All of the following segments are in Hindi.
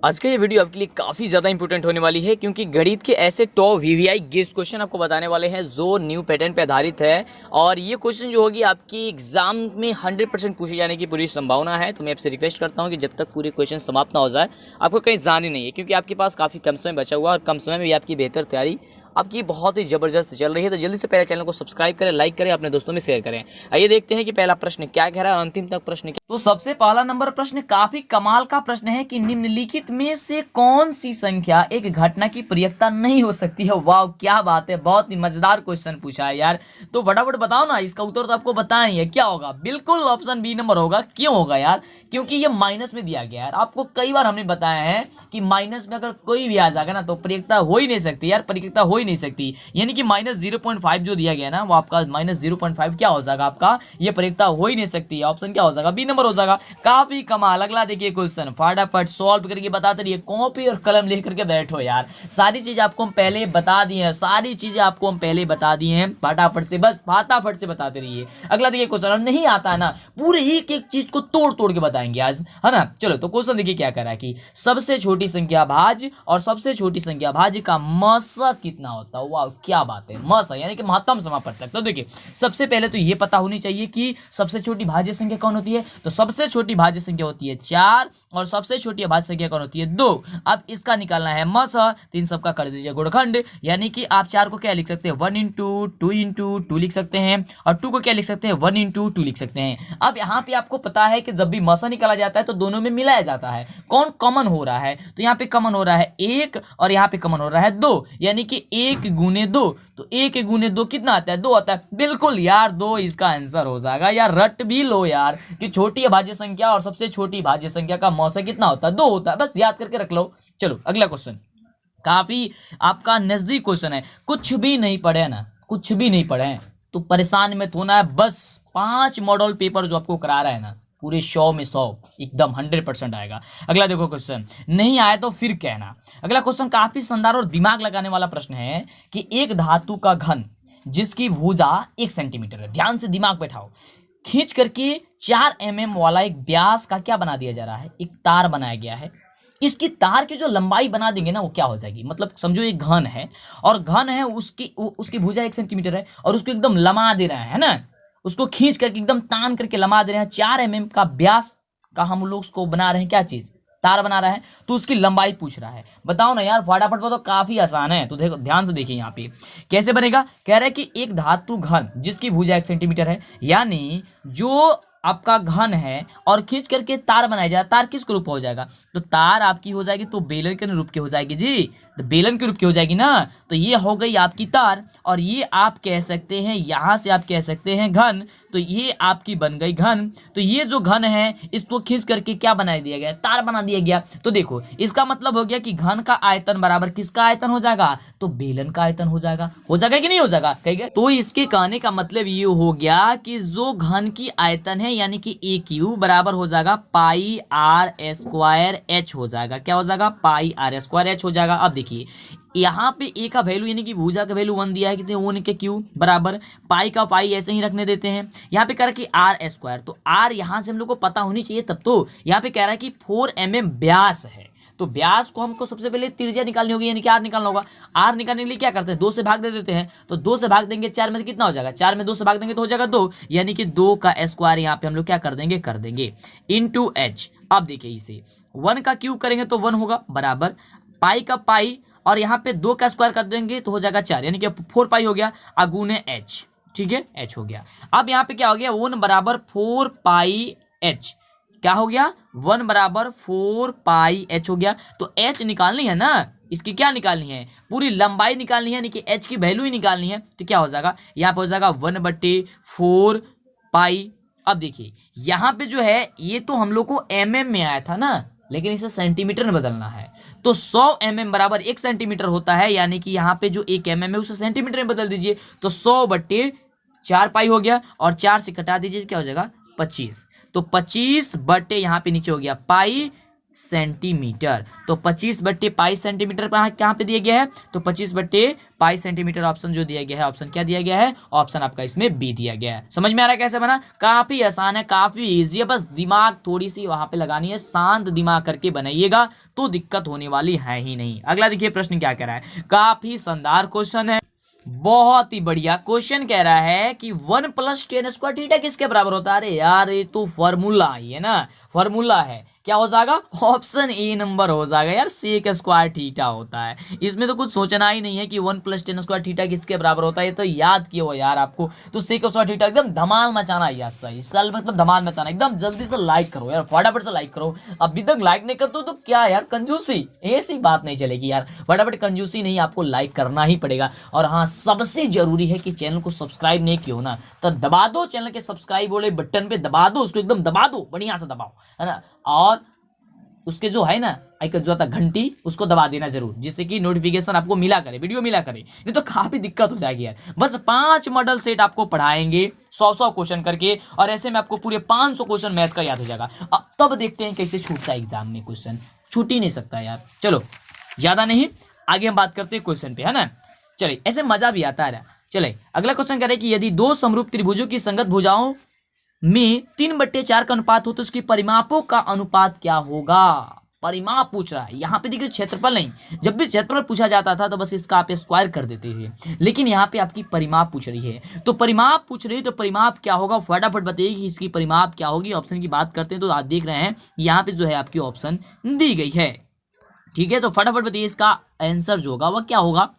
आज का ये वीडियो आपके लिए काफ़ी ज़्यादा इंपॉर्टेंट होने वाली है क्योंकि गणित के ऐसे टॉप वीवीआई गेस क्वेश्चन आपको बताने वाले हैं जो न्यू पैटर्न पे आधारित है। और ये क्वेश्चन जो होगी आपकी एग्जाम में 100% पूछे जाने की पूरी संभावना है। तो मैं आपसे रिक्वेस्ट करता हूँ कि जब तक पूरे क्वेश्चन समाप्त ना हो जाए आपको कहीं जाने नहीं है, क्योंकि आपके पास काफ़ी कम समय बचा हुआ है और कम समय में भी आपकी बेहतर तैयारी आपकी बहुत ही ज़बरदस्त चल रही है। तो जल्दी से पहले चैनल को सब्सक्राइब करें, लाइक करें, अपने दोस्तों में शेयर करें। आइए देखते हैं कि पहला प्रश्न क्या कह रहा है और अंतिम तक प्रश्न क्या। तो सबसे पहला नंबर प्रश्न काफी कमाल का प्रश्न है कि निम्नलिखित में से कौन सी संख्या एक घटना की प्रयेक्ता नहीं हो सकती है। वाह क्या बात है, बहुत ही मजेदार क्वेश्चन पूछा है यार। तो फटाफट बताओ ना, इसका उत्तर तो आपको बताना ही है। क्या होगा? बिल्कुल ऑप्शन बी नंबर होगा। क्यों होगा यार? क्योंकि ये माइनस में दिया गया है। आपको कई बार हमने बताया है कि माइनस में अगर कोई भी आ जाएगा ना तो प्रयेक्ता हो ही नहीं सकती यार, प्रयेक्ता हो ही नहीं सकती। यानी कि -0.5 जो दिया गया ना वो आपका -0.5 क्या हो जाएगा आपका, ये प्रयेक्ता हो ही नहीं सकती है। ऑप्शन क्या हो जाएगा? बी नंबर हो जाएगा। काफी कमाल। अगला देखिए क्वेश्चन, फटाफट सॉल्व करके बताते रहिए, कॉपी और कलम लेकर के बैठो यार। सारी चीज आपको हम पहले बता दिए हैं, सारी चीजें आपको हम पहले बता दिए हैं। फटाफट से, बस फटाफट से बताते रहिए। अगला देखिए क्वेश्चन, नहीं आता ना पूरे एक एक चीज को तोड़ तोड़ के बताएंगे आज, है ना। चलो तो क्वेश्चन देखिए क्या कह रहा है कि सबसे छोटी संख्या भाज्य और सबसे छोटी संख्या भाज्य का मसा कितना होता है। वाह क्या बात है, मसा यानी कि महत्तम समापवर्तक। तो देखिए सबसे पहले तो ये पता होनी चाहिए कि सबसे छोटी भाज्य संख्या कौन होती है। तो सबसे छोटी भाज्य संख्या होती है 4 और सबसे छोटी भाज्य संख्या कौन होती है 2। अब इसका निकालना है मसा, तो इन सबका कर दीजिए गुणखंड। यानी कि आप 4 को क्या लिख सकते हैं 1 × 2 × 2 लिख सकते हैं, और 2 को क्या लिख सकते हैं 1 × 2 लिख सकते हैं। अब यहाँ पे आपको पता है कि जब भी मसा निकाला जाता है तो दोनों में मिलाया जाता है। कौन कॉमन हो रहा है? तो यहाँ पे कॉमन हो रहा है 1 और यहाँ पे कॉमन हो रहा है 2, यानी कि 1 × 2। तो 1 × 2 कितना आता है? 2 आता है। बिल्कुल यार 2 इसका आंसर हो जाएगा यार। रट भी लो यार कि छोटी भाज्य संख्या और सबसे छोटी भाज्य संख्या का मौसा कितना होता है? 2 होता है। बस याद करके रख लो। चलो अगला क्वेश्चन, काफी आपका नजदीक क्वेश्चन है। कुछ भी नहीं पढ़े ना, कुछ भी नहीं पढ़े तो परेशान मत होना है। बस 5 मॉडल पेपर जो आपको करा रहा है ना, पूरे 100 में 100 एकदम 100% आएगा। अगला देखो क्वेश्चन, नहीं आए तो फिर कहना। अगला क्वेश्चन काफी शानदार और दिमाग लगाने वाला प्रश्न है कि एक धातु का घन जिसकी भुजा 1 सेंटीमीटर है, ध्यान से दिमाग बैठाओ, खींच करके 4 mm वाला एक व्यास का क्या बना दिया जा रहा है, एक तार बनाया गया है। इसकी तार की जो लंबाई बना देंगे ना वो क्या हो जाएगी, मतलब समझो ये घन है और घन है, उसकी भुजा 1 सेंटीमीटर है और उसको एकदम लमा दे रहा है ना, उसको खींच करके एकदम तान करके लमा दे रहे हैं। 4 mm का व्यास का हम लोग उसको बना रहे हैं, क्या चीज, तार बना रहा है। तो उसकी लंबाई पूछ रहा है, बताओ ना यार फटाफट। तो काफी आसान है, तो देखो ध्यान से देखिए यहाँ पे कैसे बनेगा। कह रहा है कि एक धातु घन जिसकी भुजा 1 सेंटीमीटर है, यानी जो आपका घन है और खींच करके तार बनाया जाए, तार किस रूप हो जाएगा? तो तार आपकी हो जाएगी तो बेलन के रूप की हो जाएगी जी, तो बेलन के रूप की हो जाएगी ना। तो ये हो गई आपकी तार, और ये आप कह सकते हैं, यहां से आप कह सकते हैं घन, तो ये आपकी बन गई घन। तो ये जो घन है इसको खींच करके क्या बना दिया गया, तार बना दिया गया। तो देखो इसका मतलब हो गया कि घन का आयतन बराबर किसका आयतन हो जाएगा? तो बेलन का आयतन हो जाएगा। हो जाएगा कि नहीं हो जाएगा? कहेंगे तो इसके कहने का मतलब ये हो गया कि जो घन की आयतन है यानी कि AQ बराबर हो जाएगा πr² हो जाएगा। क्या हो जाएगा? πr² हो जाएगा। अब देखिए यहाँ पे ए का वैल्यू यानी कि भुजा का वैल्यू 1 दिया है, कितने 1 के क्यू बराबर पाई का पाई ऐसे ही रखने देते हैं। यहाँ पे कह रहा है कि r², तो r यहाँ से हम लोग को पता होनी चाहिए तब। तो यहाँ पे कह रहा है कि 4 mm व्यास है, तो व्यास को हमको सबसे पहले त्रिज्या निकालनी होगी, यानी कि r निकालना होगा। r निकालने के लिए क्या करते हैं 2 से भाग दे देते हैं। तो 2 से भाग देंगे 4 में तो कितना हो जाएगा? 4 में 2 से भाग देंगे तो हो जाएगा 2, यानी कि 2 का स्क्वायर यहाँ पे हम लोग क्या कर देंगे, कर देंगे इंटू h। अब देखिए इसे 1 का क्यूब करेंगे तो 1 होगा बराबर पाई का पाई, और यहाँ पे 2 का स्क्वायर कर देंगे तो हो जाएगा 4, यानी कि 4 पाई हो गया अगुने h। ठीक है, h हो गया। अब यहाँ पे क्या हो गया 1 बराबर 4 पाई h, क्या हो गया 1 बराबर 4 पाई h हो गया। तो h निकालनी है ना, इसकी क्या निकालनी है, पूरी लंबाई निकालनी है, यानी कि h की वैल्यू ही निकालनी है। तो क्या हो जाएगा यहाँ पे हो जाएगा 1/4 पाई। अब देखिए यहाँ पे जो है ये तो हम लोग को mm में आया था ना, लेकिन इसे सेंटीमीटर में बदलना है। तो 100 mm बराबर 1 सेंटीमीटर होता है, यानी कि यहाँ पे जो 1 mm है उसे सेंटीमीटर में बदल दीजिए। तो 100/4 पाई हो गया, और 4 से कटा दीजिए क्या हो जाएगा 25। तो 25 बटे यहाँ पे नीचे हो गया पाई, सेंटीमीटर। तो 25/π सेंटीमीटर कहाँ पे दिया गया है, तो 25/π सेंटीमीटर ऑप्शन जो दिया गया है, ऑप्शन क्या दिया गया है, ऑप्शन आपका इसमें बी दिया गया है। समझ में आ रहा है कैसे बना, काफी आसान है, काफी इजी है, बस दिमाग थोड़ी सी वहां पे लगानी है, शांत दिमाग करके बनाइएगा तो दिक्कत होने वाली है ही नहीं। अगला देखिए प्रश्न क्या कह रहा है, काफी शानदार क्वेश्चन है, बहुत ही बढ़िया क्वेश्चन कह रहा है कि 1 + tan² थीटा किसके बराबर होता है। अरे यार ये तो फॉर्मूला ही है ना, फॉर्मूला है, क्या हो जाएगा, ऑप्शन ए नंबर हो जाएगा यार, sec² थीटा होता है। इसमें तो कुछ सोचना ही नहीं है कि 1 + tan² थीटा किसके बराबर होता है, ये तो याद किया हो यार आपको। तो sec² थीटा एकदम धमाल मचाना यार, सही साल मतलब धमाल मचाना, एकदम जल्दी से लाइक करो यार, फटाफट से लाइक करो। अभी तक लाइक नहीं करते तो क्या यार, कंजूसी, ऐसी बात नहीं चलेगी यार, फटाफट कंजूसी नहीं, आपको लाइक करना ही पड़ेगा। और हाँ, सबसे जरूरी है कि चैनल को सब्सक्राइब नहीं किया हो ना, तो दबा दो चैनल के सब्सक्राइब वाले बटन पे, दबा दो उसको, एकदम दबा दो, बढ़िया से दबाओ, है ना। और उसके जो है ना आइकन जो आता घंटी, उसको दबा देना जरूर, जिससे कि नोटिफिकेशन आपको मिला करे, वीडियो मिला करे, नहीं तो काफी दिक्कत हो जाएगी यार। बस 5 मॉडल सेट आपको पढ़ाएंगे 100 क्वेश्चन करके, और ऐसे में आपको पूरे 500 क्वेश्चन मैथ का याद हो जाएगा। अब तब देखते हैं कैसे छूटता है एग्जाम में क्वेश्चन, छूट ही नहीं सकता यार। चलो ज्यादा नहीं, आगे हम बात करते हैं क्वेश्चन पे, है ना। चलिए ऐसे मजा भी आता है। चले अगला क्वेश्चन कह रहे हैं कि यदि 2 समरूप त्रिभुजों की संगत भुजाओं में 3/4 का अनुपात हो तो उसकी परिमापों का अनुपात क्या होगा। परिमाप पूछ रहा है, यहाँ पे देखिए क्षेत्रफल नहीं, जब भी क्षेत्रफल पूछा जाता था तो बस इसका आप स्क्वायर कर देते थे, लेकिन यहाँ पे आपकी परिमाप पूछ रही है, तो परिमाप पूछ रही है तो परिमाप क्या होगा, फटाफट बताइए कि इसकी परिमाप क्या होगी। ऑप्शन की बात करते हैं तो आप देख रहे हैं यहाँ पे जो है आपकी ऑप्शन दी गई है, ठीक है। तो फटाफट बताइए इसका आंसर जो होगा वह क्या होगा।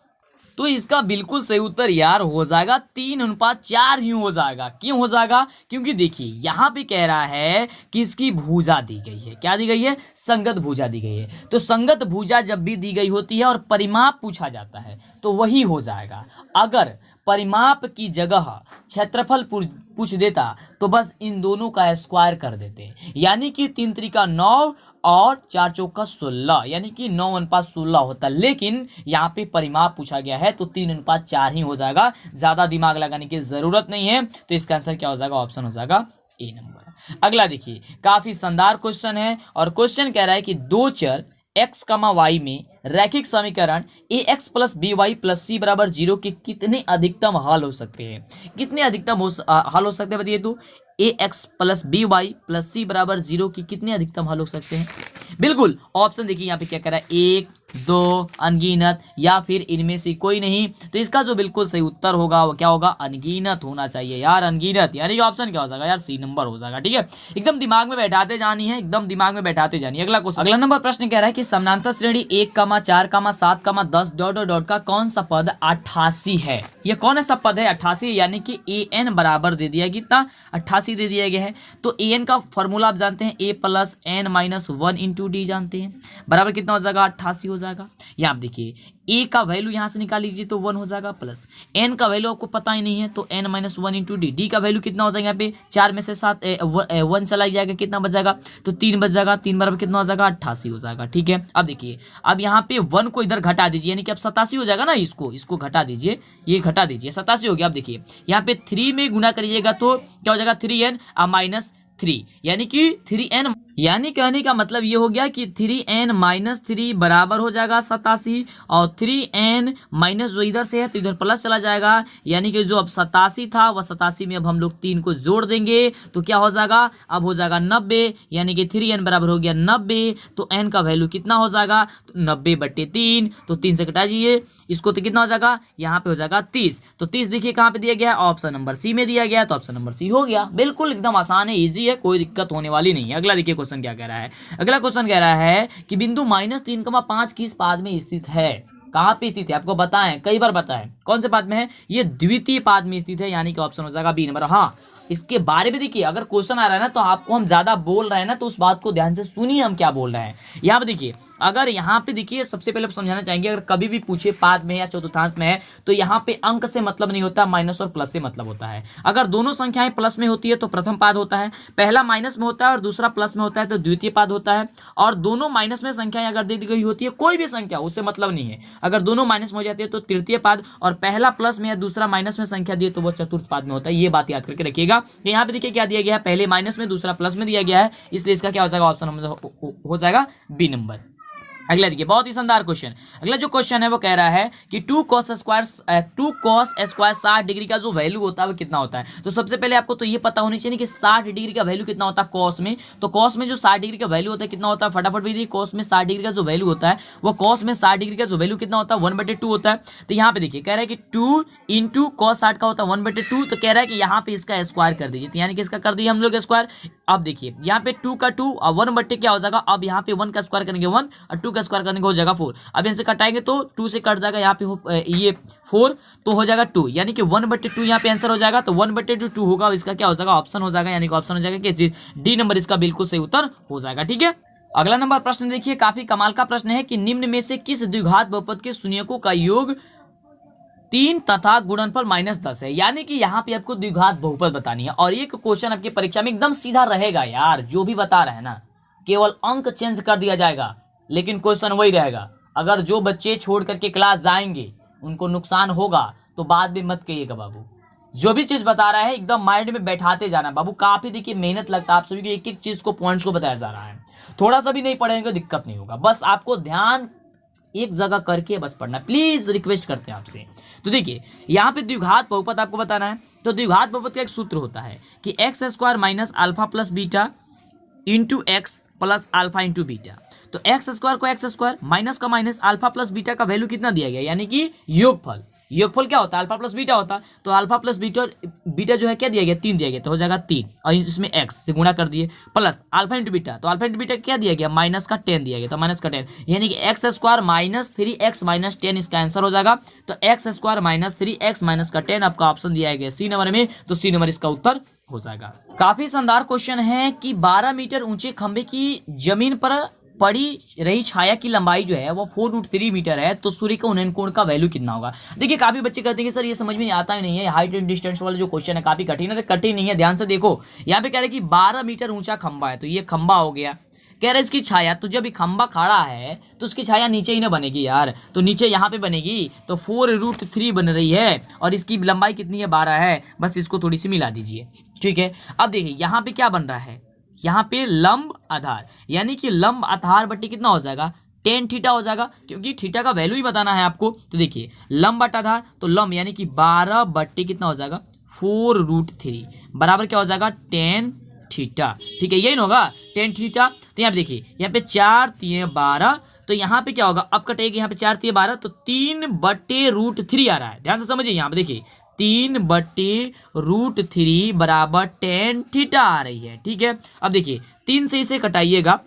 तो इसका बिल्कुल सही उत्तर यार हो जाएगा 3:4 ही हो जाएगा। क्यों हो जाएगा, क्योंकि देखिए यहाँ पे कह रहा है कि इसकी भुजा दी गई है, क्या दी गई है, संगत भुजा दी गई है। तो संगत भुजा जब भी दी गई होती है और परिमाप पूछा जाता है तो वही हो जाएगा। अगर परिमाप की जगह क्षेत्रफल पूछ देता तो बस इन दोनों का स्क्वायर कर देते, यानी कि 3 त्रिका 9 और 4 चौका 16, यानी कि 9:16 होता है। लेकिन यहाँ पे परिमाप पूछा गया है तो 3:4 ही हो जाएगा, ज्यादा दिमाग लगाने की जरूरत नहीं है। तो इसका आंसर क्या हो जाएगा, ऑप्शन हो जाएगा ए नंबर। अगला देखिए, काफी शानदार क्वेश्चन है, और क्वेश्चन कह रहा है कि 2 चर x, y में रैखिक समीकरण ax + by + c = 0 के कितने अधिकतम हल हो सकते हैं। कितने अधिकतम हल हो सकते हैं बताइए। तो ax + by + c = 0 की कितने अधिकतम हल हो सकते हैं। बिल्कुल ऑप्शन देखिए यहाँ पे क्या कर रहा है, 1, 2, अनगिनत, या फिर इनमें से कोई नहीं। तो इसका जो बिल्कुल सही उत्तर होगा वो क्या होगा, अनगिनत होना चाहिए यार, अनगिनत, यानी कि ऑप्शन क्या हो जाएगा यार, सी नंबर हो जाएगा। ठीक है, एकदम दिमाग में बैठाते जानी है, एकदम दिमाग में बैठाते जानी है। अगला क्वेश्चन, अगला नंबर प्रश्न कह रहा है कि समानांतर श्रेणी 1, 4, 7, 10 ... का कौन सा पद 88 है। ये कौन सा पद है 88, यानी कि an बराबर दे दिया, कितना 88 दे दिया गया है। तो an का फॉर्मूला आप जानते हैं, a + n - 1 × d जानते हैं, बराबर कितना हो जाएगा, 88 हो जाएगा। यहाँ आप देखिए a का वैल्यू यहाँ से निकाल लीजिए तो 1 हो जाएगा, प्लस n का वैल्यू आपको पता ही नहीं है तो n - 1 × d। d का वैल्यू कितना हो जाएगा, यहाँ पे 4 में से 7 1 चला जाएगा, कितना बच जाएगा, तो 3 बच जाएगा, 3 बराबर कितना हो जाएगा, 88 हो जाएगा। ठीक है, अब देखिए, अब यहाँ पे 1 को इधर घटा दीजिए, यानी कि अब 87 हो जाएगा ना, इसको घटा दीजिए, ये घटा दीजिए, 87 हो गया। अब देखिए यहाँ पे 3 में गुना करिएगा तो क्या हो जाएगा, 3n - 3, यानी कि 3n, यानी कहने का मतलब ये हो गया कि 3n - 3 बराबर हो जाएगा 87, और 3n माइनस जो इधर से है तो इधर प्लस चला जाएगा, यानी कि जो अब 87 था वह 87 में अब हम लोग 3 को जोड़ देंगे तो क्या हो जाएगा, अब हो जाएगा 90, यानी कि 3n बराबर हो गया 90। तो n का वैल्यू कितना हो जाएगा, 90/3, तो 3 से घटा दीजिए इसको, तो कितना हो जाएगा, यहाँ पे हो जाएगा 30। तो 30 देखिए कहाँ पे दिया गया है, ऑप्शन नंबर सी में दिया गया है, तो ऑप्शन नंबर सी हो गया। बिल्कुल एकदम आसान है, इजी है, कोई दिक्कत होने वाली नहीं है। अगला देखिए क्वेश्चन क्या कह रहा है। अगला क्वेश्चन कह रहा है कि बिंदु -3,5 किस पाद में स्थित है। कहाँ पे स्थित है आपको बताएं, कई बार बताएं, कौन से पाद में है, ये द्वितीय पाद में स्थित है, यानी कि ऑप्शन हो जाएगा बी नंबर। हाँ, इसके बारे में देखिए, अगर क्वेश्चन आ रहा है ना तो आपको हम ज्यादा बोल रहे हैं ना तो उस बात को ध्यान से सुनिए हम क्या बोल रहे हैं। यहाँ पे देखिए, अगर यहाँ पे देखिए सबसे पहले समझाना चाहेंगे, अगर कभी भी पूछे पाद में या चतुर्थांश में है तो यहाँ पे अंक से मतलब नहीं होता, माइनस और प्लस से मतलब होता है। अगर दोनों संख्याएं प्लस में होती है तो प्रथम पाद होता है, पहला माइनस में होता है और दूसरा प्लस में होता है तो द्वितीय पाद होता है। और दोनों माइनस में संख्याएं अगर दे दी गई होती है, कोई भी संख्या, उससे मतलब नहीं है, अगर दोनों माइनस में हो जाती है तो तृतीय पाद, और पहला प्लस में या दूसरा माइनस में संख्या दी तो वो चतुर्थ पाद में होता है। ये बात याद करके रखिएगा। तो यहाँ पे देखिए क्या दिया गया है, पहले माइनस में दूसरा प्लस में दिया गया है, इसलिए इसका क्या हो जाएगा, ऑप्शन हो जाएगा बी नंबर। अगला देखिए बहुत ही शानदार क्वेश्चन। अगला जो क्वेश्चन है वो कह रहा है कि 2 cos स्क्वायर 60 डिग्री का जो वैल्यू होता है वो कितना होता है। तो सबसे पहले आपको तो ये पता होनी चाहिए कि 60 डिग्री का वैल्यू कितना होता है कॉस में। तो कॉस में जो 60 डिग्री का वैल्यू होता है कितना होता है, फटाफट भी कॉस में 60 डिग्री का जो वैल्यू होता है वो कॉस में 60 डिग्री का जो वैल्यू कितना होता है 1/2 होता है। तो यहाँ पे देखिए कह रहा है कि 2 इंटू कॉस 60 का होता है 1/2। तो कह रहा है कि यहाँ पे इसका स्क्वायर कर दीजिए, तो यानी कि इसका कर दिए हम लोग स्क्वायर। अब देखिए यहाँ पे 2 का 2 और 1/2 क्या हो जाएगा, अब यहाँ पे 1 का स्क्वायर करेंगे 1 और 2 का स्क्वायर करने को हो जाएगा 4। अब इनसे कटाएंगे तो 2 से कट जाएगा, यहाँ पे ये 4 तो हो जाएगा 2, यानी कि 1/2 यहाँ पे आंसर हो जाएगा। तो 1/2 होगा, इसका क्या हो जाएगा, ऑप्शन हो जाएगा, यानी कि ऑप्शन हो जाएगा कि डी नंबर इसका बिल्कुल सही उत्तर हो जाएगा। ठीक है, अगला नंबर प्रश्न देखिए, काफी कमाल का प्रश्न है कि निम्न में से किस द्विघात बहुपद के शून्यकों का योग 3 तथा गुणनफल -10 है। यानी कि यहाँ पे आपको द्विघात बहुपद बतानी है और एक क्वेश्चन आपकी परीक्षा में एकदम सीधा रहेगा यार, जो भी बता रहे हैं ना, केवल अंक चेंज कर दिया जाएगा लेकिन क्वेश्चन वही रहेगा। अगर जो बच्चे छोड़ करके क्लास जाएंगे उनको नुकसान होगा तो बाद में मत कहिएगा बाबू। जो भी चीज बता रहा है एकदम माइंड में बैठाते जाना बाबू। काफी देखिए मेहनत लगता है आप सभी को, एक एक चीज को पॉइंट्स को बताया जा रहा है। थोड़ा सा भी नहीं पढ़ेंगे दिक्कत नहीं होगा, बस आपको ध्यान एक जगह करके बस पढ़ना, प्लीज रिक्वेस्ट करते हैं आपसे। तो देखिए यहाँ पे द्विघात बहुपद आपको बताना है। तो द्विघात बहुपद का एक सूत्र होता है कि x square minus alpha plus beta into x plus alpha into beta. तो एक्स स्क्वायर को एक्स स्क्वायर, माइनस का माइनस, अल्फा प्लस बीटा का वैल्यू कितना दिया गया, यानी कि योगफल। योगफल क्या होता है, अल्फा प्लस बीटा होता है। तो अल्फा प्लस बीटा जो है क्या दिया गया, 3 दिया गया, तो हो जाएगा 3 और इसमें एक्स से गुणा कर दिए, प्लस अल्फा इंटू बीटा। तो अल्फा इंटू बीटा क्या दिया गया, माइनस का 10 दिया गया, तो माइनस का 10 यानी कि x square minus 3x minus 10 इसका आंसर हो जाएगा। तो x square minus 3x minus का 10 आपका ऑप्शन दिया गया सी नंबर में, तो सी नंबर इसका उत्तर हो जाएगा। काफी शानदार क्वेश्चन है कि 12 मीटर ऊंचे खंबे की जमीन पर पड़ी रही छाया की लंबाई जो है वो 4√3 मीटर है, तो सूर्य का उन्नयन कोण का वैल्यू कितना होगा। देखिए काफी बच्चे कहते हैं कि सर ये समझ में आता ही नहीं है, हाइट एंड डिस्टेंस वाला जो क्वेश्चन है काफी कठिन है। कठिन नहीं है, ध्यान से देखो। यहाँ पे कह रहे हैं कि 12 मीटर ऊंचा खंबा है, तो ये खंबा हो गया। कह रहे इसकी छाया, तो जब ये खंबा खड़ा है तो उसकी छाया नीचे ही ना बनेगी यार, तो नीचे यहाँ पे बनेगी, तो 4√3 बन रही है और इसकी लंबाई कितनी है, 12 है। बस इसको थोड़ी सी मिला दीजिए, ठीक है। अब देखिए यहाँ पे क्या बन रहा है, यहाँ पे लंब आधार, यानी कि लंब आधार बट्टी कितना हो जाएगा, tan थीटा हो जाएगा, क्योंकि थीटा का वैल्यू ही बताना है आपको। तो देखिए लंब बटा आधार, तो लंब यानी कि 12 बट्टी कितना हो जाएगा, 4√3 बराबर क्या हो जाएगा, tan थीटा। ठीक है, यही ना होगा tan थीटा। तो यहाँ पे देखिए, यहाँ पे 4 3 12, तो यहाँ पे क्या होगा, अब कटेगी, यहाँ पे 4 3 12, तो 3/√3 आ रहा है। ध्यान से समझिए, यहाँ पे देखिए 3/√3 बराबर tan थीटा आ रही है। ठीक है, अब देखिए 3 से इसे कटाइएगा,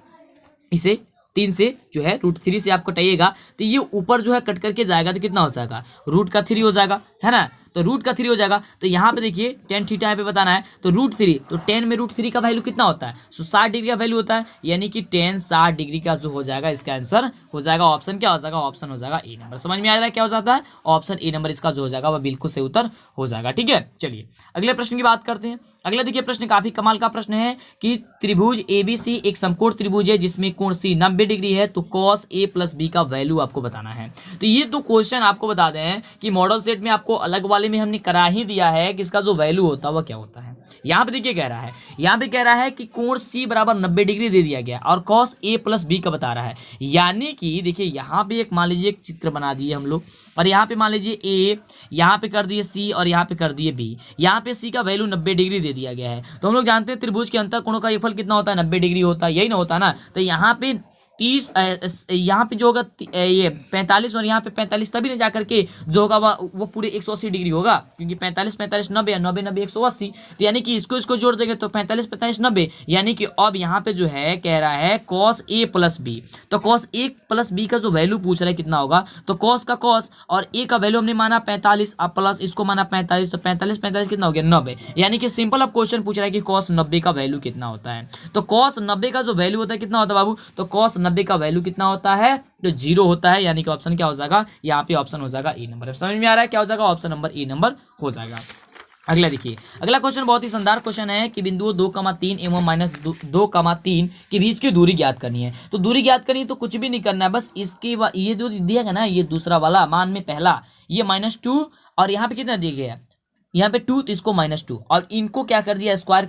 इसे 3 से जो है √3 से आप कटाइएगा, तो ये ऊपर जो है कट करके जाएगा तो कितना हो जाएगा, √3 हो जाएगा, है ना। तो √3 हो जाएगा। तो यहाँ पे देखिए tan थीटा यहाँ पे बताना है, तो √3, तो tan में √3 का वैल्यू कितना होता है, 60 डिग्री का वैल्यू होता है, यानी कि tan 60 डिग्री का जो हो जाएगा इसका आंसर हो जाएगा, ऑप्शन क्या हो जाएगा, ऑप्शन हो जाएगा ए नंबर। समझ में आ रहा है क्या हो जाता है, ऑप्शन ए नंबर इसका जो हो जाएगा वह बिल्कुल सही उत्तर हो जाएगा। ठीक है, चलिए अगले प्रश्न की बात करते हैं। अगला देखिए प्रश्न काफी कमाल का प्रश्न है कि त्रिभुज ABC एक समकोण त्रिभुज है जिसमें कोण C 90 डिग्री है, तो cos A + B का वैल्यू आपको बताना है। तो ये दो क्वेश्चन आपको बता दें कि मॉडल सेट में आपको अलग वाले में हमने करा ही दिया है कि इसका जो वैल्यू होता है वह क्या होता है। यहाँ पे देखिए कह रहा है, यहाँ पे कह रहा है कि कोण C बराबर 90 डिग्री दे दिया गया और cos A + B का बता रहा है। यानी कि देखिए यहाँ पे एक मान लीजिए एक चित्र बना दिए हम लोग, और यहाँ पे मान लीजिए A, यहाँ पे कर दिए C और यहाँ पे कर दिए B। यहाँ पे C का वैल्यू 90 डिग्री दे दिया गया है। तो हम लोग जानते हैं त्रिभुज के अंतःकोणों का योगफल कितना होता है, 90 डिग्री होता है, यही ना होता है ना। तो यहाँ पे 30, यहाँ पे जो होगा ये 45 और यहाँ पे 45, तभी ना जाकर के जो होगा वो पूरे 180 डिग्री होगा, क्योंकि 45 45 90 90 90 180। तो यानी कि इसको जोड़ देंगे तो 45 45 90, यानी कि अब यहाँ पे जो है कह रहा है cos A + B। तो cos A + B का जो वैल्यू पूछ रहा है कितना होगा, तो cos का cos और A का वैल्यू हमने माना 45, अब प्लस इसको माना 45, तो 45 45 कितना हो गया, 90। यानी कि सिंपल अब क्वेश्चन पूछ रहा है कि cos 90 का वैल्यू कितना होता है। तो cos 90 का जो वैल्यू होता है कितना होता है बाबू, तो cos 90 का वैल्यू कितना होता है, तो 0 होता है। यानी कि ऑप्शन क्या हो जाएगा, यहाँ पे ऑप्शन हो जाएगा ए नंबर। समझ में आ रहा है क्या हो जाएगा, ऑप्शन नंबर ए नंबर हो जाएगा। अगला देखिए, अगला क्वेश्चन बहुत ही शानदार क्वेश्चन है कि बिंदुओं 2,3 एवं -2,3 के बीच की दूरी ज्ञात करनी है। तो दूरी ज्ञात करनी है तो कुछ भी नहीं करना है, बस इसके ये जो दिया गया ना, ये दूसरा वाला मान में पहला ये -2 और यहाँ पे कितना दिया गया है, यहाँ पे 2 तो इसको -2 और इनको क्या कर दिया स्क्वायर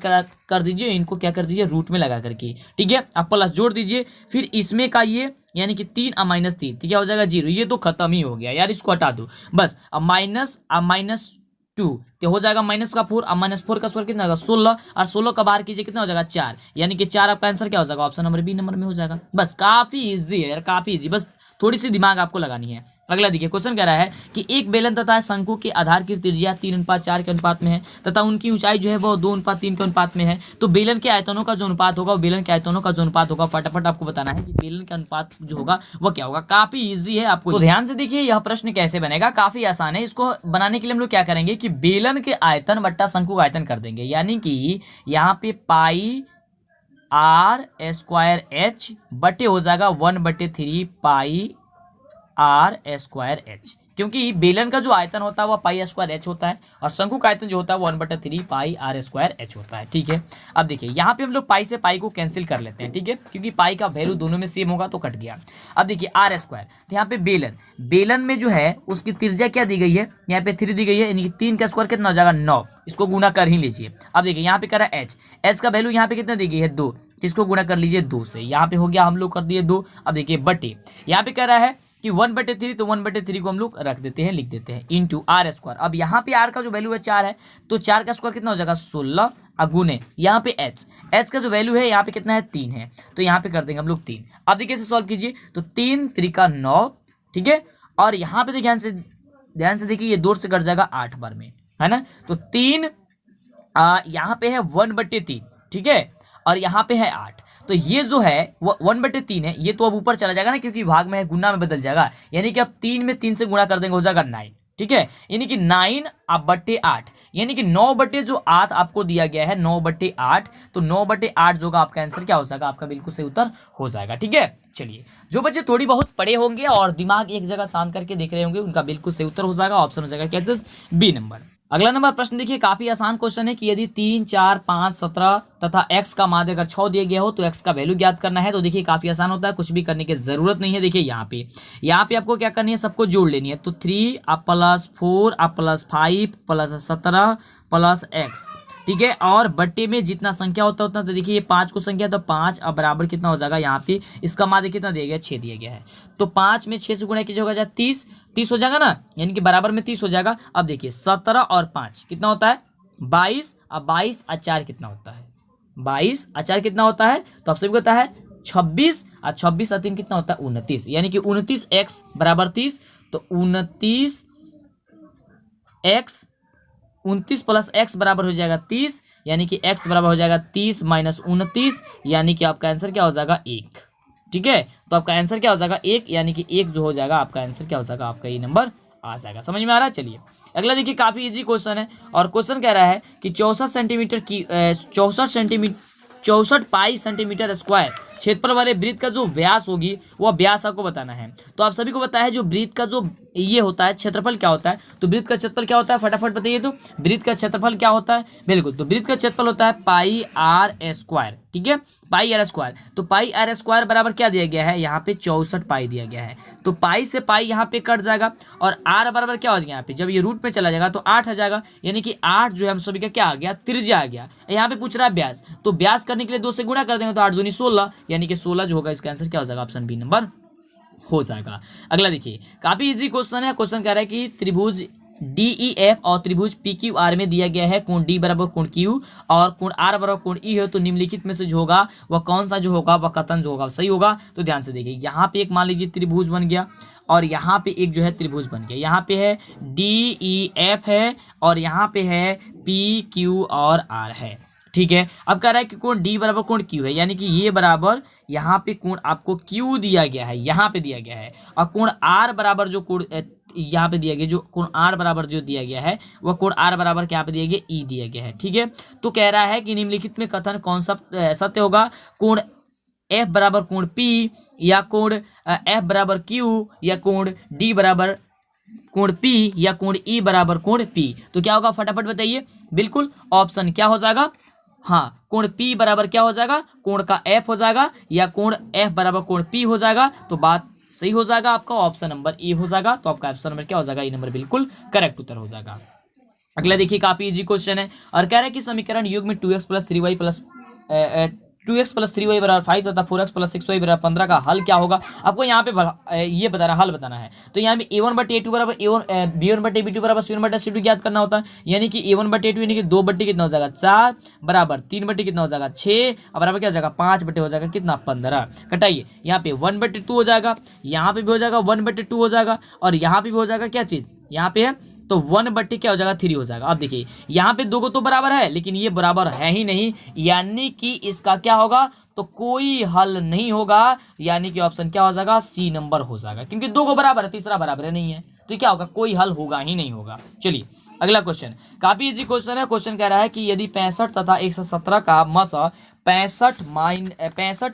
कर दीजिए, इनको क्या कर दीजिए रूट में लगा करके, ठीक है। अब प्लस जोड़ दीजिए, फिर इसमें का ये यानी कि 3 और -3 तो क्या हो जाएगा 0। ये तो खत्म ही हो गया यार, इसको हटा दो बस। अब -2 तो हो जाएगा -4 और -4 का स्क्वायर कितना होगा 16 और 16 का बाहर कीजिए कितना हो जाएगा 4, यानी कि 4 आपका आंसर क्या हो जाएगा ऑप्शन नंबर बी नंबर में हो जाएगा। बस काफी इजी है यार, काफी इजी, बस थोड़ी सी दिमाग आपको लगानी है। अगला देखिए क्वेश्चन कह रहा है कि एक बेलन तथा शंकु के आधार की त्रिज्या 3:4 के अनुपात में है तथा उनकी ऊंचाई जो है वो 2:3 के अनुपात में है, तो बेलन के आयतनों का जो अनुपात होगा वो बेलन के आयतनों का जो अनुपात होगा फटाफट आपको बताना है कि बेलन का अनुपात जो होगा वो क्या होगा। काफी इजी है आपको, तो ध्यान से देखिए यह प्रश्न कैसे बनेगा, काफी आसान है। इसको बनाने के लिए हम लोग क्या करेंगे कि बेलन के आयतन बट्टा शंकु का आयतन कर देंगे, यानी कि यहाँ पे पाई r² बटे हो जाएगा 1/3 पाई r²h, क्योंकि बेलन का जो आयतन होता है वह πr² होता है और शंकु का आयतन जो होता है वो 1/3 पाई r² होता है, ठीक है। अब देखिए यहाँ पे हम लोग पाई से पाई को कैंसिल कर लेते हैं, ठीक है, क्योंकि पाई का वैल्यू दोनों में सेम होगा तो कट गया। अब देखिए r², तो यहाँ पे बेलन में जो है उसकी त्रिज्या क्या दी गई है, यहाँ पे 3 दी गई है, यानी कि 3 का स्क्वायर कितना हो जाएगा 9, इसको गुना कर ही लीजिए। अब देखिए यहाँ पे करा h का वैल्यू यहाँ पे कितना दी गई है 2, इसको गुना कर लीजिए 2 से, यहाँ पे हो गया हम लोग कर दिए 2। अब देखिए बटे यहाँ पे कह रहा है कि 1/3, तो 1/3 को हम लोग रख देते हैं, लिख देते हैं इंटू r²। अब यहाँ पे r का जो वैल्यू है 4 है, तो 4 का स्क्वायर कितना हो जाएगा 16 अगुने यहाँ पे h का जो वैल्यू है यहाँ पे कितना है 3 है, तो यहाँ पे कर देंगे हम लोग 3। अब देखिए इसे सॉल्व कीजिए, तो 3 3 9, ठीक है, और यहाँ पे ध्यान से देखिए ये 2 से कट जाएगा 8 बार में, है ना, तो 3 यहाँ पे है 1/3, ठीक है, और यहाँ पे है 8, तो ये जो है वो 1/3 है, ये तो अब ऊपर चला जाएगा ना क्योंकि भाग में है, गुना में बदल जाएगा, यानी कि अब 3 में 3 से गुणा कर देंगे हो जाएगा 9, ठीक है, यानी कि 9/8, यानी कि 9/8 आपको दिया गया है 9/8, तो 9/8 जो आपका आंसर क्या हो जाएगा आपका बिल्कुल सही उत्तर हो जाएगा, ठीक है। चलिए जो बच्चे थोड़ी बहुत पढ़े होंगे और दिमाग एक जगह शांत करके देख रहे होंगे उनका बिल्कुल सही उत्तर हो जाएगा, ऑप्शन हो जाएगा कैसे बी नंबर। अगला नंबर प्रश्न देखिए, काफी आसान क्वेश्चन है कि यदि 3 4 5 17 तथा x का मान अगर 6 दिया गया हो तो x का वैल्यू ज्ञात करना है। तो देखिए काफी आसान होता है, कुछ भी करने की जरूरत नहीं है। देखिए यहाँ पे आपको क्या करनी है, सबको जोड़ लेनी है, तो 3 + 4 + 5 + 17 + x, ठीक है, और बट्टे में जितना संख्या होता है उतना, तो देखिए ये 5 को संख्या, तो 5 अब बराबर कितना हो जाएगा, यहाँ पे इसका मान कितना दिया गया 6 दिया गया है, तो 5 में 6 से गुणा कीजिए होगा 30 हो जाएगा ना, यानी कि बराबर में 30 हो जाएगा। अब देखिए 17 और 5 कितना होता है 22, अब 22 और 4 कितना होता है 22 और 4 कितना होता है, तो आप सभी को पता है 26 और 26 और 3 कितना होता है 29, यानी कि 29x बराबर 30, तो 29 + x बराबर हो जाएगा 30, यानी कि x बराबर हो जाएगा 30 - 29, यानी कि आपका आंसर क्या हो जाएगा 1, ठीक है, तो आपका आंसर क्या हो जाएगा 1, यानी कि 1 जो हो जाएगा आपका आंसर क्या हो जाएगा आपका ये नंबर आ जाएगा। समझ में आ रहा है। चलिए अगला देखिए, काफी इजी क्वेश्चन है और क्वेश्चन कह रहा है कि 64 पाई सेंटीमीटर स्क्वायर क्षेत्रफल वाले वृत्त का जो व्यास होगी वह व्यास आपको बताना है। तो आप सभी को पता है जो वृत्त का जो ये होता है क्षेत्रफल क्या होता है, तो वृत्त का क्षेत्रफल क्या होता है फटाफट बताइए, तो वृत्त का क्षेत्रफल क्या होता है, बिल्कुल, तो वृत्त का क्षेत्रफल होता है πr², ठीक है, πr², तो πr² बराबर क्या दिया गया है, यहाँ पे 64 पाई दिया गया है, तो पाई से पाई यहाँ पे कट जाएगा और r बराबर क्या हो जाएगा, यहाँ पे जब ये रूट में चला जाएगा तो 8 आ जाएगा, यानी कि 8 जो है हम सभी का क्या आ गया त्रिज्या आ गया। यहाँ पे पूछ रहा है व्यास, तो व्यास करने के लिए 2 से गुणा कर देंगे तो 8 दूनी 16, यानी कि 16 जो होगा इसका आंसर क्या हो जाएगा ऑप्शन बी नंबर हो जाएगा। अगला देखिए, काफी इजी क्वेश्चन है। क्वेश्चन कह रहा है कि त्रिभुज DEF और त्रिभुज PQR में दिया गया है कोण D बराबर कोण Q और कोण R बराबर कोण E है, तो निम्नलिखित में से जो होगा वह कौन सा जो होगा वह कथन जो होगा सही होगा। तो ध्यान से देखिए, यहाँ पे एक मान लीजिए त्रिभुज बन गया और यहाँ पे एक जो है त्रिभुज बन गया, यहाँ पे है DEF है और यहाँ पे है PQ और R है, ठीक है। अब कह रहा है कि कोण D बराबर कोण Q है, यानी कि ये बराबर यहाँ पे कोण आपको Q दिया गया है, यहाँ पे दिया गया है, और कोण R बराबर जो कोण यहाँ पे दिया गया, जो कोण R बराबर जो दिया गया है वह कोण R बराबर क्या पे दिया गया E दिया गया है, ठीक है। तो कह रहा है कि निम्नलिखित में कथन कौन सा सत्य होगा, कोण F बराबर कोण P या कोण F बराबर Q या कोण D बराबर कोण P या कोण E बराबर कोण P। तो क्या होगा फटाफट बताइए, बिल्कुल ऑप्शन क्या हो जाएगा, हाँ, कोण P बराबर क्या हो जाएगा, कोण का F हो जाएगा या कोण F बराबर कोण P हो जाएगा, तो बात सही हो जाएगा, आपका ऑप्शन नंबर ए हो जाएगा। तो आपका ऑप्शन नंबर क्या हो जाएगा, ए नंबर बिल्कुल करेक्ट उत्तर हो जाएगा। अगला देखिए काफी इजी क्वेश्चन है और कह रहा है कि समीकरण युग में 2x plus 3y plus 2x plus 3y बराबर 5 तथा 4x प्लस 6y बराबर 15 का हल क्या होगा। आपको यहाँ पे ये बताना, हल बताना है। तो यहाँ पे a1/a2 बराबर b1/b2 बराबर c1/c2 ज्ञात करना होता है। यानी कि a1/a2 यानी कि 2 कितना हो जाएगा 4 बराबर 3 कितना हो जाएगा 6 और बराबर क्या हो जाएगा 5 हो जाएगा कितना 15। कटाइए, यहाँ पे 1/2 हो जाएगा, यहाँ पे भी हो जाएगा 1/2 हो जाएगा और यहाँ पे भी हो जाएगा क्या चीज, यहाँ पे है तो 1/3 क्या हो जाएगा 3 हो जाएगा। अब देखिए यहाँ पे दो को तो बराबर है लेकिन ये बराबर है ही नहीं, यानी कि इसका क्या होगा तो कोई हल नहीं होगा, यानी कि ऑप्शन क्या हो जाएगा सी नंबर हो जाएगा, क्योंकि दो को बराबर है तीसरा बराबर है नहीं है, तो क्या होगा कोई हल होगा ही नहीं होगा। चलिए अगला क्वेश्चन, काफी इजी क्वेश्चन है। क्वेश्चन कह रहा है कि यदि 65 तथा 117 का मस 65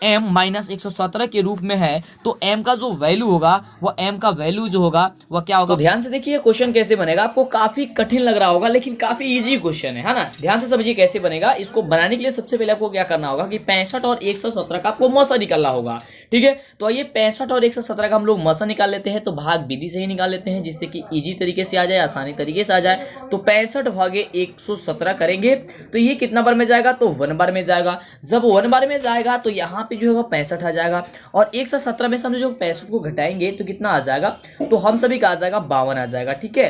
m माइनस 117 के रूप में है तो m का जो वैल्यू होगा वो m का वैल्यू जो होगा वह क्या होगा। तो ध्यान से देखिए क्वेश्चन कैसे बनेगा, आपको काफी कठिन लग रहा होगा लेकिन काफी इजी क्वेश्चन है ना। ध्यान से समझिए कैसे बनेगा। इसको बनाने के लिए सबसे पहले आपको क्या करना होगा कि 65 और 117 का आपको मसा निकालना होगा, ठीक है। तो आइए 65 और 117 का हम लोग मसा निकाल लेते हैं, तो भाग विधि से ही निकाल लेते हैं जिससे कि इजी तरीके से आ जाए, आसानी तरीके से आ जाए। तो 65 भागे 117 करेंगे तो ये कितना बार में जाएगा तो 1 बार में जाएगा। जब 1 बार में जाएगा तो यहाँ पे जो होगा 65 आ जाएगा और 117 में से हम जो 65 को घटाएंगे तो कितना आ जाएगा, तो हम सभी का आ जाएगा 52 आ जाएगा, ठीक है।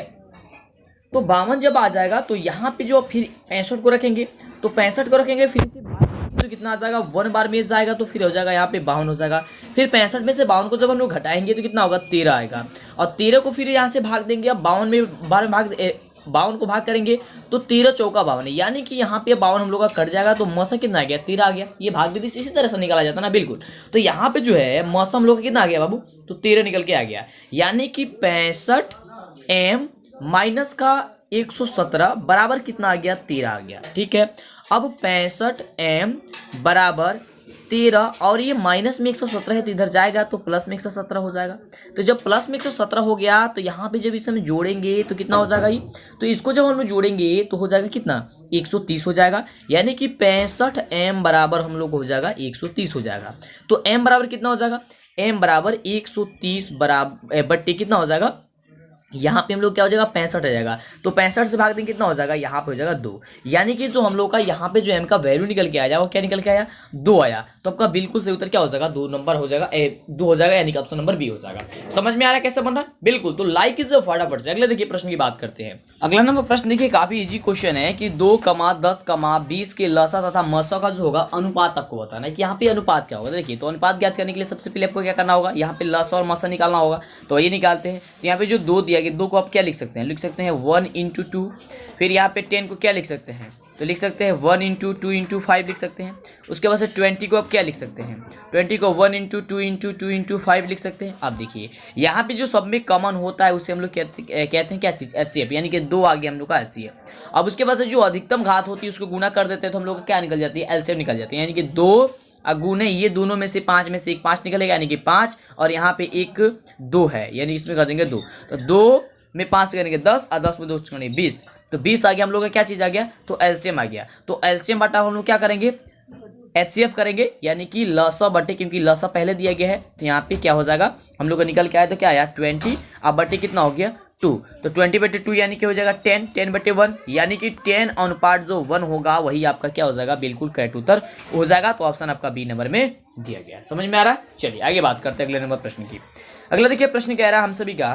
तो 52 जब आ जाएगा तो यहाँ पे जो फिर 65 को रखेंगे तो 65 को रखेंगे फिर से तो कितना आ जाएगा 1 बार में जाएगा तो फिर हो जाएगा यहाँ पे 52 हो जाएगा। फिर 65 में से 52 को जब हम लोग घटाएंगे तो कितना होगा 13 आएगा और 13 को फिर यहाँ से भाग देंगे। अब 52 में बार भाग 52 को भाग करेंगे तो 13 चौका 52, यानी कि यहाँ पे 52 हम लोग का कट जाएगा तो मौसम कितना आ गया 13 आ गया। ये भाग विधि से इसी तरह से निकाला जाता ना, बिल्कुल। तो यहाँ पे जो है मौसम लोग का कितना आ गया बाबू तो 13 निकल के आ गया, यानी कि 65 m माइनस का 117 बराबर कितना आ गया 13 आ गया, ठीक है। अब 65 m बराबर 13 और ये माइनस में 117 है तो इधर जाएगा तो प्लस में 117 हो जाएगा। तो जब प्लस में 117 हो गया तो यहाँ पे जब इसे हम जोड़ेंगे तो कितना हो जाएगा ये, तो इसको जब हम जोड़ेंगे तो हो जाएगा कितना 130 हो जाएगा, यानी कि 65 m बराबर हम लोग हो जाएगा 130 हो जाएगा। तो m बराबर कितना हो जाएगा, m बराबर 130 बराबर बट्टे कितना हो जाएगा, यहाँ पे हम लोग क्या हो जाएगा 65 आ जाएगा। तो 65 से भाग देंगे कितना हो जाएगा, यहाँ पे हो जाएगा 2, यानी कि जो हम लोग का यहाँ पे जो m का वैल्यू निकल के आया वो क्या निकल के आया 2 आया। तो आपका बिल्कुल सही उत्तर क्या हो जाएगा 2 नंबर हो जाएगा, 2 हो जाएगा, यानी कि ऑप्शन नंबर बी हो जाएगा। समझ में आ रहा है कैसे बन रहा है, बिल्कुल। तो लाइक इज फटाफट से अगले देखिए प्रश्न की बात करते हैं। अगला नंबर प्रश्न देखिए काफी इजी क्वेश्चन है कि 2, 10, 20 के लसा तथा मसा का जो होगा अनुपात आपको बताना है कि यहाँ पे अनुपात क्या होगा। देखिए तो अनुपात ज्ञात करने के लिए सबसे पहले आपको क्या करना होगा, यहाँ पे लसा और मसा निकालना होगा। तो ये निकालते हैं। तो यहाँ पे जो 2 दिया गया 2 को आप क्या लिख सकते हैं 1 × 2। फिर यहाँ पे 10 को क्या लिख सकते हैं, तो लिख सकते हैं 1 × 2 × 5 लिख सकते हैं। उसके बाद से 20 को आप क्या लिख सकते हैं, 20 को 1 × 2 × 2 × 5 लिख सकते हैं। अब देखिए यहाँ पे जो सब में कॉमन होता है उसे हम लोग कहते हैं क्या चीज़ HCF, यानी कि 2 आ गया हम लोग का HCF। अब उसके बाद से जो अधिकतम घात होती है उसको गुना कर देते हैं तो हम लोग का क्या निकल जाती है LCM निकल जाती है, यानी कि 2 गुने ये दोनों में से 5 में से एक 5 निकलेगा, यानी कि 5 और यहाँ पे एक 2 है, यानी इसमें कर देंगे 2। तो 2 में 5 करेंगे 10 और 10 में 2 करेंगे 20, तो 20 आ गया हम लोग का क्या चीज़ आ गया तो एलसीएम आ गया। तो एलसीएम बटा हम लोग क्या करेंगे HCF करेंगे, यानी कि लसा बटे, क्योंकि लसा पहले दिया गया है तो यहाँ पे क्या हो जाएगा हम लोग का निकल के आया तो क्या आया 20, अब बटे कितना हो गया 2, तो 20/2 यानी कि हो जाएगा 10, 10/1, यानी कि 10 अनुपात जो 1 होगा वही आपका क्या हो जाएगा बिल्कुल करेक्ट उत्तर हो जाएगा। तो ऑप्शन आपका बी नंबर में दिया गया। समझ में आ रहा है। चलिए आगे बात करते हैं अगले नंबर प्रश्न की। अगला देखिए प्रश्न कह रहा है हम सभी का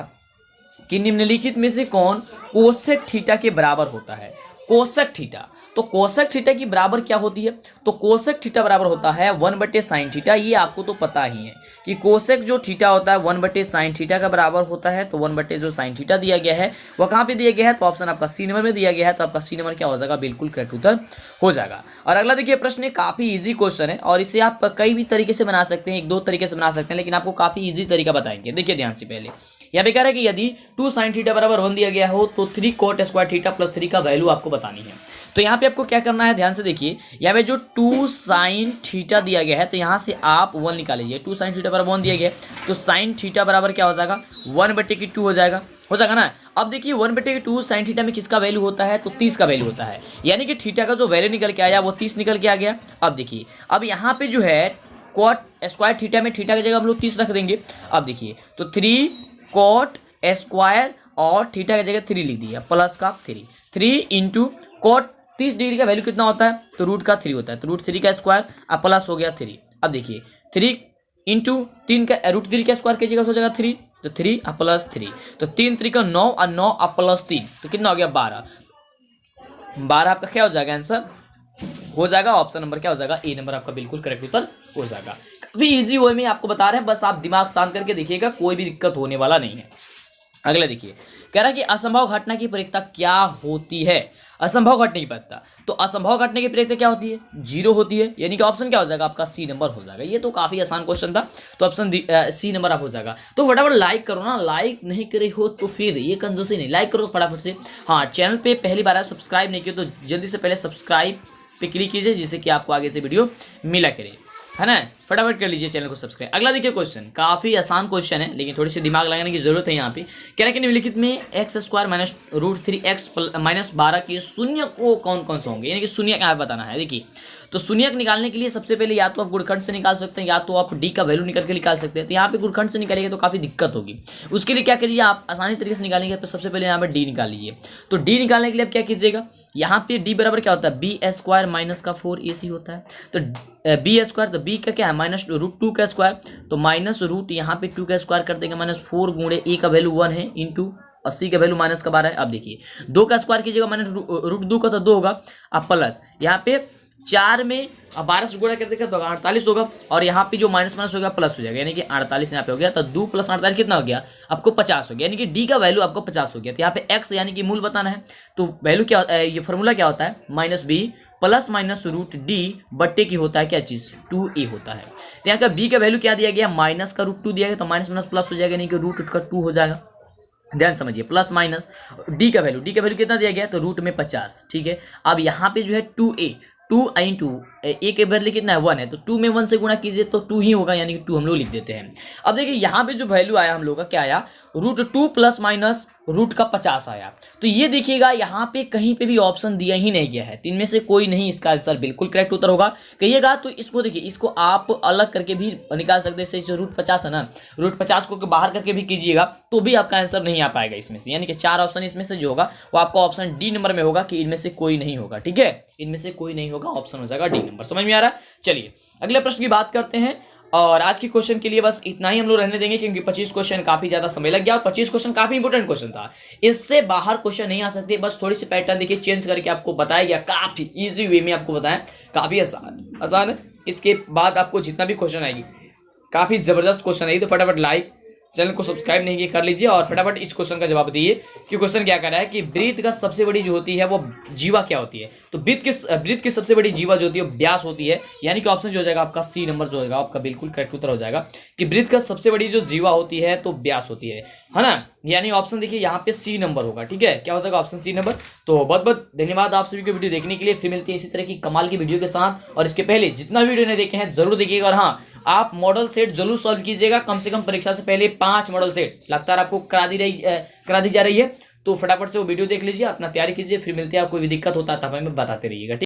कि निम्नलिखित में से कौन कोसेक थीटा के बराबर होता है। कोसेक थीटा, तो कोसेक थीटा की बराबर क्या होती है, तो कोसेक थीटा बराबर होता है 1/sin थीटा। ये आपको तो पता ही है कि कोसेक जो थीटा होता है 1/sin थीटा का बराबर होता है। तो 1/sin थीटा दिया गया है, वो कहाँ पे दिया गया है तो ऑप्शन आपका सी नंबर में दिया गया है। तो आपका सी नंबर क्या हो जाएगा बिल्कुल करेक्ट उत्तर हो जाएगा। और अगला देखिए प्रश्न काफी इजी क्वेश्चन है और इसे आप कई भी तरीके से बना सकते हैं, 1-2 तरीके से बना सकते हैं, लेकिन आपको काफी इजी तरीका बताएंगे। देखिए ध्यान से, पहले यहाँ पे कह रहा है कि यदि 2sin थीटा बराबर 1 दिया गया हो तो 3 cot स्क्वायर थीटा प्लस 3 का वैल्यू आपको बतानी है। तो यहाँ पे आपको क्या करना है, ध्यान से देखिए, यहाँ पे जो 2sin थीटा दिया गया है तो यहाँ से आप 1 निकाल लीजिए। 2sin थीटा बराबर 1 दिया गया है तो sin थीटा बराबर क्या हो जाएगा 1/2 हो जाएगा ना। अब देखिए 1/2 sin थीटा में किसका वैल्यू होता है तो 30 का वैल्यू होता है, यानी कि थीटा का जो वैल्यू निकल के आया वो 30 निकल के आ गया। अब देखिए अब यहाँ पे जो है cot स्क्वायर थीटा में थीटा की जगह हम लोग 30 रख देंगे। अब देखिए तो 3 cot स्क्वायर और थीटा की जगह 3 लिख दिया प्लस का 3, 3 इंटू कॉट 30 डिग्री का वैल्यू कितना होता है, तो रूट का 3 होता है, तो रूट 3 का स्क्वायर अब प्लस हो गया 3। अब देखिए 3 इंटू 3 का रूट 3 का स्क्वायर कीजिएगा तो हो जाएगा 3, तो 3 अब प्लस 3, तो 3 3 का 9 और 9 अब प्लस 3, तो कितना हो गया 12। 12 आपका क्या हो जाएगा आंसर, हो जाएगा ऑप्शन नंबर क्या हो जाएगा, ए नंबर आपका बिल्कुल करेक्ट उत्तर हो जाएगा। काफी इजी वे में आपको बता रहे हैं, बस आप दिमाग शांत करके देखिएगा, कोई भी दिक्कत होने वाला नहीं है। अगला देखिए, कह रहा है कि असंभव घटना की प्रवृत्ति क्या होती है, असंभव घटने की प्रवृत्ति, तो असंभव घटने की प्रवृत्ति क्या होती है, 0 होती है, यानी कि ऑप्शन क्या हो जाएगा आपका सी नंबर हो जाएगा। ये तो काफी आसान क्वेश्चन था, तो ऑप्शन सी नंबर आप हो जाएगा। तो फटाफट लाइक करो ना, लाइक नहीं करे हो तो फिर ये कंजूसी नहीं, लाइक करो फटाफट से। हाँ, चैनल पे पहली बार सब्सक्राइब नहीं किया तो जल्दी से पहले सब्सक्राइब पे क्लिक कीजिए, जिससे कि आपको आगे से वीडियो मिला करे, है ना, फटाफट कर लीजिए चैनल को सब्सक्राइब। अगला देखिए क्वेश्चन, काफी आसान क्वेश्चन है लेकिन थोड़ी सी दिमाग लगाने की जरूरत है यहाँ पे। कह रहा है कि निम्नलिखित में x square minus root 3x minus 12 के शून्य को कौन कौन से होंगे, यानी कि शून्य क्या बताना है। देखिए, तो शून्य निकालने के लिए सबसे पहले या तो आप गुणखंड से निकाल सकते हैं, या तो आप डी का वैल्यू निकल के निकाल सकते हैं। तो यहाँ पे गुणखंड से निकालेंगे तो काफी दिक्कत होगी, उसके लिए क्या करिए आप आसानी तरीके से निकालेंगे, सबसे पहले यहाँ पे डी निकाल लीजिए। तो डी निकालने के लिए आप क्या कीजिएगा, यहाँ पे डी बराबर क्या होता है, बी स्क्वायर माइनस का 4ac होता है, तो बी स्क्वायर, तो बी का क्या है माइनस रूट 2 का स्क्वायर, तो माइनस रूट यहाँ पे 2 का स्क्वायर कर देंगे माइनस 4 गुणे ए का वैल्यू 1 है इंटू 80 का वैल्यू माइनस का 12 है। अब देखिए 2 का स्क्वायर कीजिएगा माइनस रूट 2 का तो 2 होगा, अब प्लस यहाँ पे 4 में 12 से गुणा कर देगा तो 48 होगा, और यहाँ पे जो माइनस माइनस हो गया प्लस हो जाएगा, यानी कि 48 यहाँ पे हो गया, तो 2 प्लस 48 कितना हो गया आपको 50 हो गया, यानी कि डी का वैल्यू आपको 50 हो गया। तो यहाँ पे एक्स यानी कि मूल बताना है, तो वैल्यू क्या ये फॉर्मूला क्या होता है, minus b plus minus root D बट्टे की होता है क्या चीज 2a होता है। तो यहाँ का बी का वैल्यू क्या दिया गया, माइनस का रूट 2 दिया गया, तो माइनस माइनस प्लस हो जाएगा, यानी कि रूट का 2 हो जाएगा। ध्यान समझिए, प्लस माइनस डी का वैल्यू कितना दिया गया, तो रूट में 50, ठीक है। अब यहाँ पे जो है 2a 2 इंटू ए के बदले कितना है 1 है, तो 2 में 1 से गुणा कीजिए तो 2 ही होगा, यानी कि 2 हम लोग लिख देते हैं। अब देखिए यहाँ पे जो वैल्यू आया हम लोग का क्या आया, रूट 2 प्लस माइनस रूट का 50 आया। तो ये देखिएगा यहाँ पे कहीं पे भी ऑप्शन दिया ही नहीं गया है, तो इनमें से कोई नहीं इसका आंसर बिल्कुल करेक्ट उत्तर होगा। कहिएगा तो इसको देखिए, इसको आप अलग करके भी निकाल सकते हैं, जो रूट 50 है ना, रूट 50 को बाहर करके भी कीजिएगा तो भी आपका आंसर नहीं आ पाएगा इसमें से, यानी कि 4 ऑप्शन इसमें से जो होगा वो आपका ऑप्शन डी नंबर में होगा, कि इनमें से कोई नहीं होगा, ठीक है, इनमें से कोई नहीं होगा, ऑप्शन हो जाएगा डी नंबर। समझ में आ रहा है। चलिए अगले प्रश्न की बात करते हैं, और आज के क्वेश्चन के लिए बस इतना ही हम लोग रहने देंगे, क्योंकि 25 क्वेश्चन काफी ज्यादा समय लग गया, और 25 क्वेश्चन काफी इंपोर्टेंट क्वेश्चन था, इससे बाहर क्वेश्चन नहीं आ सकते। बस थोड़ी सी पैटर्न देखिए चेंज करके आपको बताया गया, काफी इजी वे में आपको बताया, काफी आसान है। इसके बाद आपको जितना भी क्वेश्चन आएगी काफी जबरदस्त क्वेश्चन आएगी, तो फटाफट लाइक चैनल को सब्सक्राइब नहीं किया कर लीजिए, और फटाफट इस क्वेश्चन का जवाब दिए कि क्वेश्चन क्या कर रहा है कि वृत्त का सबसे बड़ी जो होती है वो जीवा क्या होती है। तो वृत्त की सबसे बड़ी जीवा जो होती है व्यास होती है, यानी कि ऑप्शन जो हो जाएगा आपका सी नंबर जो होगा आपका बिल्कुल करेक्ट उत्तर हो जाएगा, कि वृत्त का सबसे बड़ी जो जीवा होती है तो व्यास होती है ना, यानी ऑप्शन देखिए यहाँ पे सी नंबर होगा, ठीक है, क्या हो जाएगा ऑप्शन सी नंबर। तो बहुत बहुत धन्यवाद आप सभी को वीडियो देखने के लिए, फिर मिलते हैं इसी तरह की कमाल की वीडियो के साथ, और इसके पहले जितना वीडियो ने देखे हैं जरूर देखिएगा, और हाँ आप मॉडल सेट जरूर सॉल्व कीजिएगा, कम से कम परीक्षा से पहले 5 मॉडल सेट लगातार आपको करा दी जा रही है, तो फटाफट से वो वीडियो देख लीजिए, अपना तैयारी कीजिए, फिर मिलते हैं। आपको कोई भी दिक्कत होता है तब हमें बताते रहिएगा।